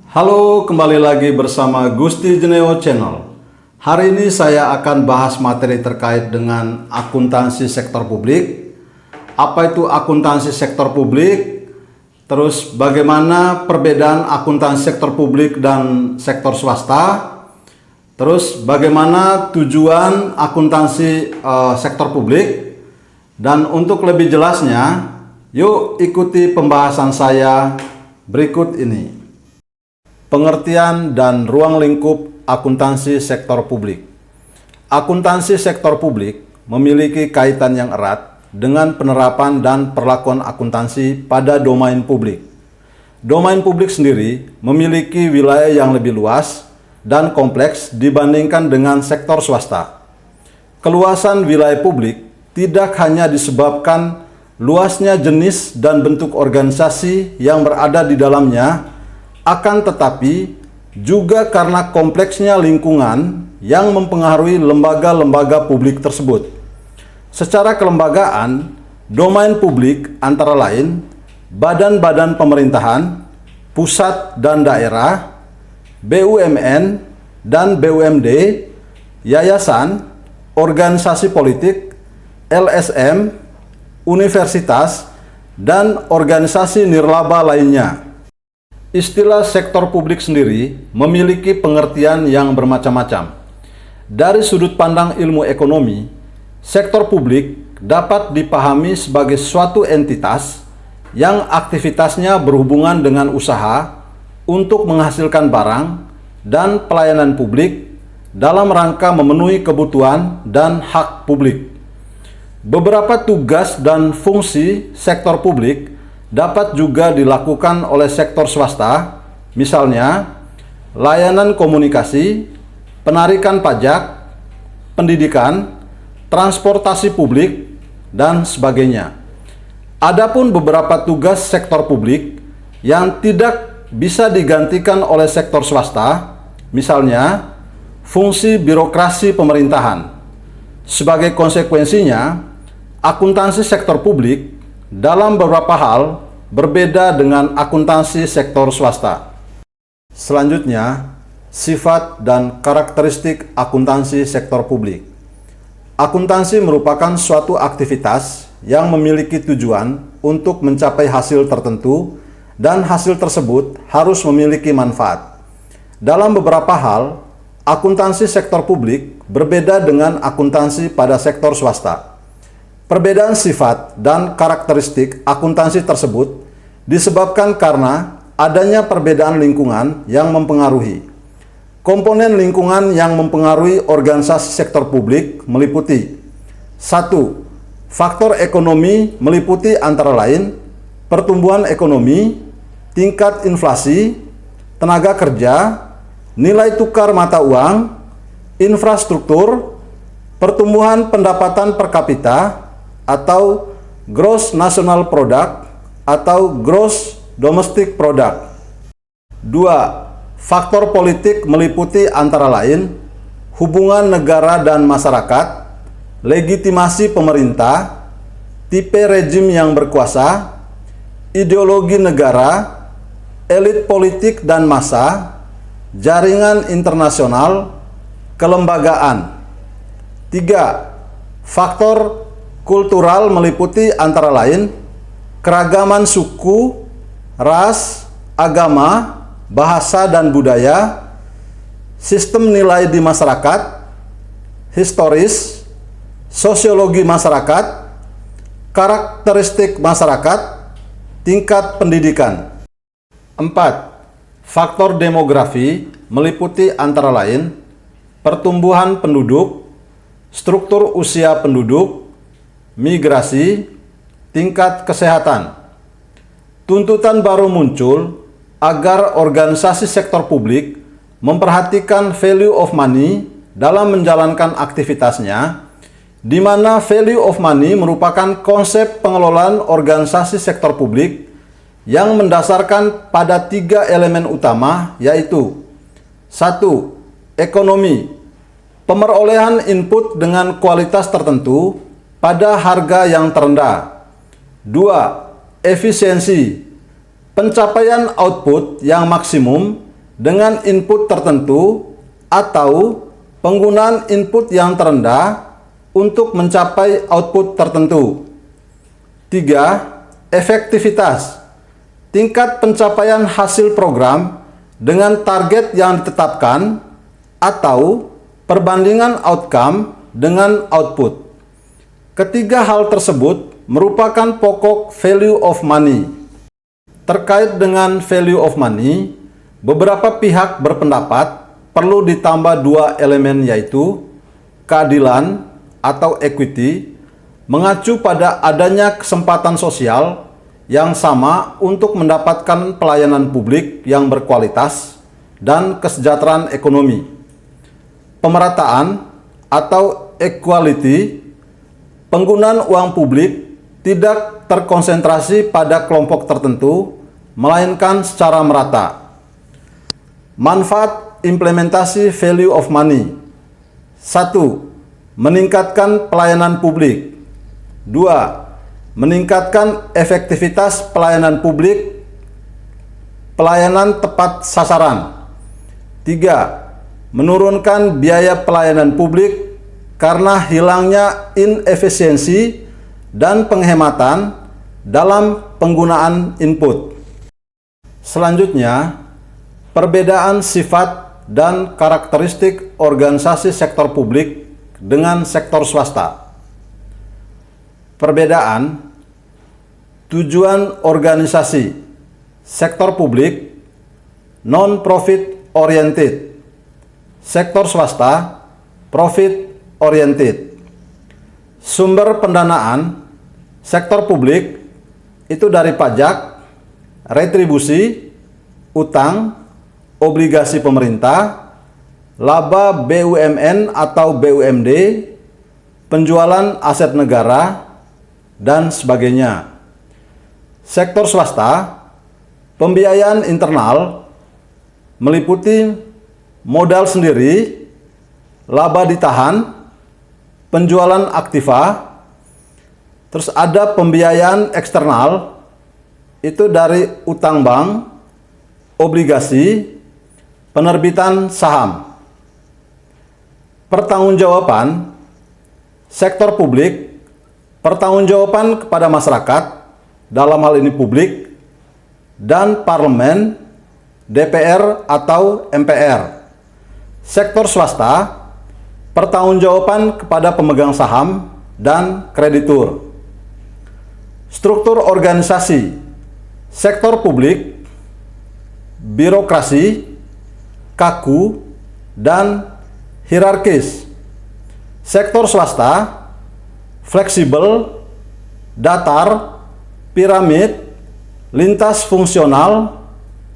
Halo, kembali lagi bersama Gusti Jeneo Channel. Hari ini saya akan bahas materi terkait dengan akuntansi sektor publik. Apa itu akuntansi sektor publik? Terus bagaimana perbedaan akuntansi sektor publik dan sektor swasta? Terus bagaimana tujuan akuntansi sektor publik? Dan untuk lebih jelasnya, yuk ikuti pembahasan saya berikut ini. Pengertian dan ruang lingkup akuntansi sektor publik. Akuntansi sektor publik memiliki kaitan yang erat dengan penerapan dan perlakuan akuntansi pada domain publik. Domain publik sendiri memiliki wilayah yang lebih luas dan kompleks dibandingkan dengan sektor swasta. Keluasan wilayah publik tidak hanya disebabkan luasnya jenis dan bentuk organisasi yang berada di dalamnya, akan tetapi juga karena kompleksnya lingkungan yang mempengaruhi lembaga-lembaga publik tersebut. Secara kelembagaan, domain publik antara lain badan-badan pemerintahan, pusat dan daerah, BUMN dan BUMD, yayasan, organisasi politik, LSM, universitas, dan organisasi nirlaba lainnya. Istilah sektor publik sendiri memiliki pengertian yang bermacam-macam. Dari sudut pandang ilmu ekonomi, sektor publik dapat dipahami sebagai suatu entitas yang aktivitasnya berhubungan dengan usaha untuk menghasilkan barang dan pelayanan publik dalam rangka memenuhi kebutuhan dan hak publik. Beberapa tugas dan fungsi sektor publik dapat juga dilakukan oleh sektor swasta, misalnya layanan komunikasi, penarikan pajak, pendidikan, transportasi publik, dan sebagainya. Adapun beberapa tugas sektor publik yang tidak bisa digantikan oleh sektor swasta, misalnya fungsi birokrasi pemerintahan. Sebagai konsekuensinya, akuntansi sektor publik dalam beberapa hal berbeda dengan akuntansi sektor swasta. Selanjutnya, sifat dan karakteristik akuntansi sektor publik. Akuntansi merupakan suatu aktivitas yang memiliki tujuan untuk mencapai hasil tertentu dan hasil tersebut harus memiliki manfaat. Dalam beberapa hal, akuntansi sektor publik berbeda dengan akuntansi pada sektor swasta. Perbedaan sifat dan karakteristik akuntansi tersebut disebabkan karena adanya perbedaan lingkungan yang mempengaruhi. Komponen lingkungan yang mempengaruhi organisasi sektor publik meliputi 1. Faktor ekonomi meliputi antara lain pertumbuhan ekonomi, tingkat inflasi, tenaga kerja, nilai tukar mata uang, infrastruktur, pertumbuhan pendapatan per kapita, atau Gross National Product atau Gross Domestic Product. 2. Faktor politik meliputi antara lain hubungan negara dan masyarakat, legitimasi pemerintah, tipe rejim yang berkuasa, ideologi negara, elit politik dan massa, jaringan internasional, kelembagaan. 3. Faktor kultural meliputi antara lain keragaman suku, ras, agama, bahasa dan budaya, sistem nilai di masyarakat, historis, sosiologi masyarakat, karakteristik masyarakat, tingkat pendidikan. 4. Faktor demografi meliputi antara lain pertumbuhan penduduk, struktur usia penduduk, migrasi, tingkat kesehatan. Tuntutan baru muncul agar organisasi sektor publik memperhatikan value of money dalam menjalankan aktivitasnya, di mana value of money merupakan konsep pengelolaan organisasi sektor publik yang mendasarkan pada 3 elemen utama, yaitu 1. Ekonomi, pemerolehan input dengan kualitas tertentu pada harga yang terendah. 2. Efisiensi, pencapaian output yang maksimum dengan input tertentu atau penggunaan input yang terendah untuk mencapai output tertentu. 3. Efektivitas. Tingkat pencapaian hasil program dengan target yang ditetapkan atau perbandingan outcome dengan output. Ketiga hal tersebut merupakan pokok value of money. Terkait dengan value of money, beberapa pihak berpendapat perlu ditambah dua elemen, yaitu keadilan atau equity, mengacu pada adanya kesempatan sosial yang sama untuk mendapatkan pelayanan publik yang berkualitas dan kesejahteraan ekonomi. Pemerataan atau equality, penggunaan uang publik tidak terkonsentrasi pada kelompok tertentu, melainkan secara merata. Manfaat implementasi value of money. 1. Meningkatkan pelayanan publik. 2. Meningkatkan efektivitas pelayanan publik, pelayanan tepat sasaran. 3. Menurunkan biaya pelayanan publik karena hilangnya inefisiensi dan penghematan dalam penggunaan input. Selanjutnya, perbedaan sifat dan karakteristik organisasi sektor publik dengan sektor swasta. Perbedaan tujuan organisasi sektor publik non-profit oriented, sektor swasta profit oriented. Sumber pendanaan sektor publik itu dari pajak, retribusi, utang, obligasi pemerintah, laba BUMN atau BUMD, penjualan aset negara, dan sebagainya. Sektor swasta, pembiayaan internal meliputi modal sendiri, laba ditahan, penjualan aktiva, terus ada pembiayaan eksternal, itu dari utang bank, obligasi, penerbitan saham. Pertanggungjawaban sektor publik, pertanggungjawaban kepada masyarakat, dalam hal ini publik, dan parlemen, DPR atau MPR. Sektor swasta, pertanggungjawaban kepada pemegang saham dan kreditur. Struktur organisasi sektor publik, birokrasi, kaku, dan hierarkis. Sektor swasta, fleksibel, datar, piramid, lintas fungsional,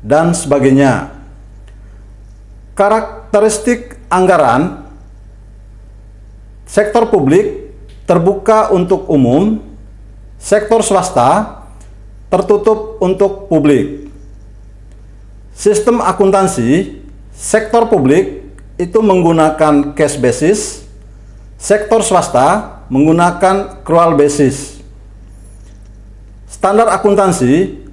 dan sebagainya. Karakteristik anggaran sektor publik terbuka untuk umum, sektor swasta tertutup untuk publik. Sistem akuntansi sektor publik itu menggunakan cash basis, sektor swasta menggunakan accrual basis. Standar akuntansi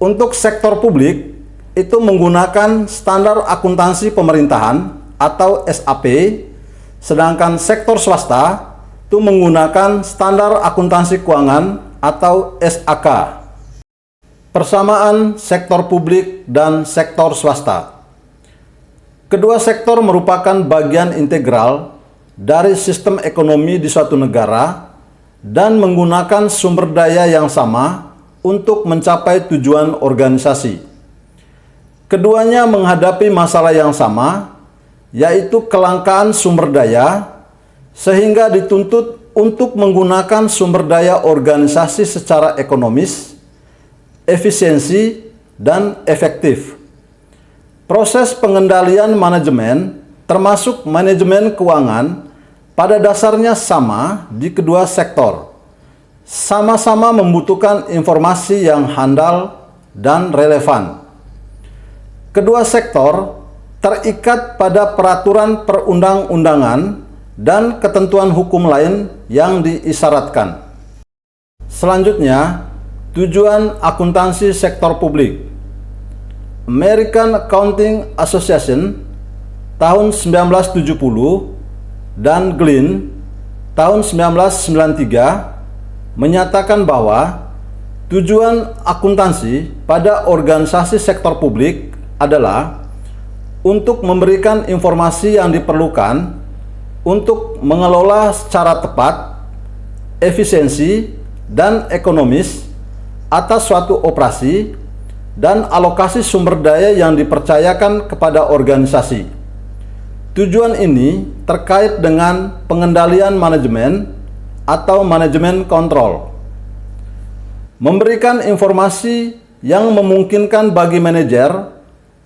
untuk sektor publik itu menggunakan standar akuntansi pemerintahan atau SAP, sedangkan sektor swasta itu menggunakan standar akuntansi keuangan atau SAK. Persamaan sektor publik dan sektor swasta. Kedua sektor merupakan bagian integral dari sistem ekonomi di suatu negara dan menggunakan sumber daya yang sama untuk mencapai tujuan organisasi. Keduanya menghadapi masalah yang sama, yaitu kelangkaan sumber daya, sehingga dituntut untuk menggunakan sumber daya organisasi secara ekonomis, efisiensi, dan efektif. Proses pengendalian manajemen, termasuk manajemen keuangan, pada dasarnya sama di kedua sektor. Sama-sama membutuhkan informasi yang handal dan relevan. Kedua sektor terikat pada peraturan perundang-undangan dan ketentuan hukum lain yang diisyaratkan. Selanjutnya, tujuan akuntansi sektor publik. American Accounting Association tahun 1970 dan Glynn tahun 1993 menyatakan bahwa tujuan akuntansi pada organisasi sektor publik adalah untuk memberikan informasi yang diperlukan untuk mengelola secara tepat, efisiensi, dan ekonomis atas suatu operasi dan alokasi sumber daya yang dipercayakan kepada organisasi. Tujuan ini terkait dengan pengendalian manajemen atau manajemen kontrol. Memberikan informasi yang memungkinkan bagi manajer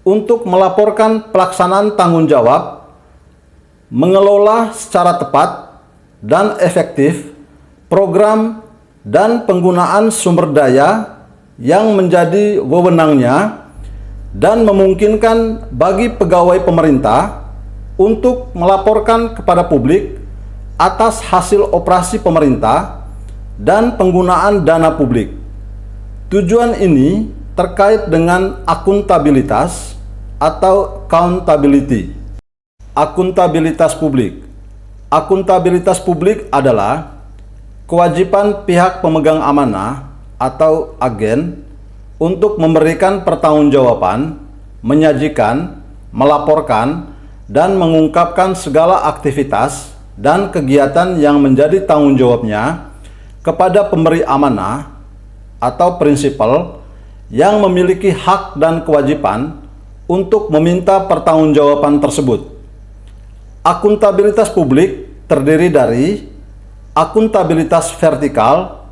untuk melaporkan pelaksanaan tanggung jawab, mengelola secara tepat dan efektif program dan penggunaan sumber daya yang menjadi wewenangnya, dan memungkinkan bagi pegawai pemerintah untuk melaporkan kepada publik atas hasil operasi pemerintah dan penggunaan dana publik. Tujuan ini terkait dengan akuntabilitas atau accountability. Akuntabilitas publik. Akuntabilitas publik adalah kewajiban pihak pemegang amanah atau agen untuk memberikan pertanggungjawaban, menyajikan, melaporkan, dan mengungkapkan segala aktivitas dan kegiatan yang menjadi tanggung jawabnya kepada pemberi amanah atau prinsipal yang memiliki hak dan kewajiban untuk meminta pertanggungjawaban tersebut. Akuntabilitas publik terdiri dari akuntabilitas vertikal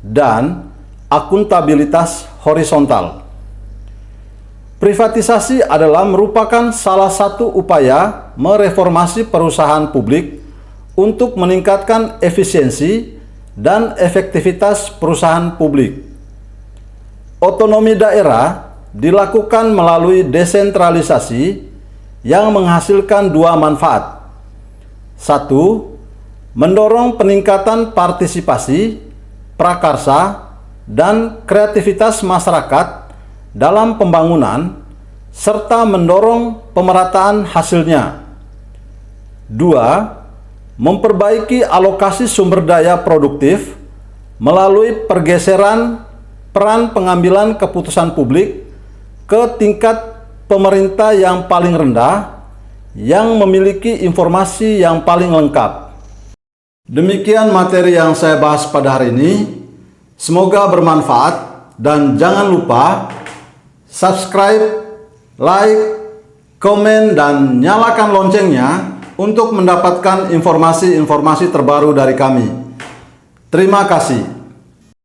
dan akuntabilitas horizontal. Privatisasi adalah merupakan salah satu upaya mereformasi perusahaan publik untuk meningkatkan efisiensi dan efektivitas perusahaan publik. Otonomi daerah dilakukan melalui desentralisasi yang menghasilkan dua manfaat. Satu, mendorong peningkatan partisipasi, prakarsa, dan kreativitas masyarakat dalam pembangunan, serta mendorong pemerataan hasilnya. Dua, memperbaiki alokasi sumber daya produktif melalui pergeseran peran pengambilan keputusan publik ke tingkat pemerintah yang paling rendah, yang memiliki informasi yang paling lengkap. Demikian materi yang saya bahas pada hari ini. Semoga bermanfaat, dan jangan lupa subscribe, like, komen, dan nyalakan loncengnya untuk mendapatkan informasi-informasi terbaru dari kami. Terima kasih.